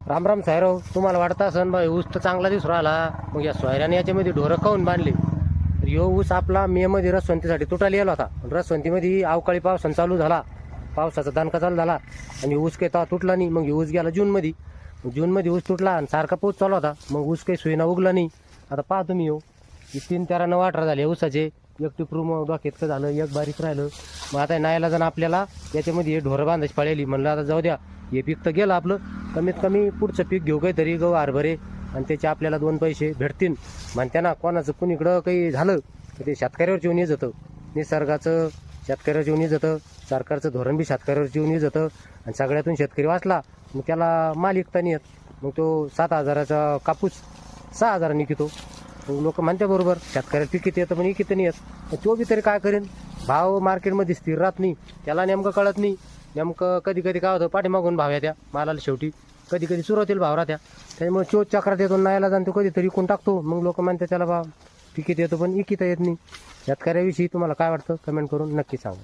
राम राम साहेराव, तुम्हाला वाटतं असं भाई ऊस तर चांगला दिसून राहिला, मग या सोयऱ्याने याच्यामध्ये ढोरं काऊन बांधले? तर ह्यो ऊस आपला मे मध्ये रसवंतीसाठी तुटायला गेला होता. रसवंतीमध्ये अवकाळी पावसानं चालू झाला, पावसाचा दणका चालू झाला आणि ऊस काही तेव्हा तुटला नाही. मग ऊस गेला जूनमध्ये. जूनमध्ये ऊस तुटला आणि सारखा पाऊस चालू होता, मग ऊस काही सोयीना उगला नाही. आता पहा तुम्ही येऊ 3-13-9-18 झाले ऊसाचे. एक टिपरू मग डोक्यात झालं, एक बारीक राहिलं. मग आता नायला जाणं आपल्याला याच्यामध्ये हे ढोरं बांधायची पाळली. म्हणलं आता जाऊ द्या, हे पीक तर गेलं आपलं, कमीत कमी पुढचं पीक घेऊ काहीतरी गहू हरभरे, आणि त्याचे आपल्याला 2 पैसे भेटतील. म्हणते ना, कोणाचं कुणीकडं काही झालं तर ते शेतकऱ्यावर येऊन येत जातं. निसर्गाचं शेतकऱ्यावर येऊन येत जातं, सरकारचं धोरण बी शेतकऱ्यावर येऊन येत जातं. आणि सगळ्यातून शेतकरी वाचला मग त्याला माल विकता नाही येत. मग तो 7,000चा कापूस 6,000 विकतो. मग लोक म्हणते बरोबर, शेतकऱ्याला पिकीत येतं पण विकत नाही येत. मग तो बी तरी काय करेन? भाव मार्केटमध्ये स्थिर राहत नाही, त्याला नेमकं कळत नाही. नेमकं कधी कधी काय होतं, पाठीमागून भाव येत्या मालाला शेवटी, कधी कधी सुरुवातीला भाव राहत्या. त्यामुळे चोच चक्रात येतो, नायला जाणतो कधीतरी विकून टाकतो. मग लोक म्हणते त्याला भाव पिकीत येतो पण इकिता येत नाही. शेतकऱ्याविषयी तुम्हाला काय वाटतं कमेंट करून नक्की सांगा.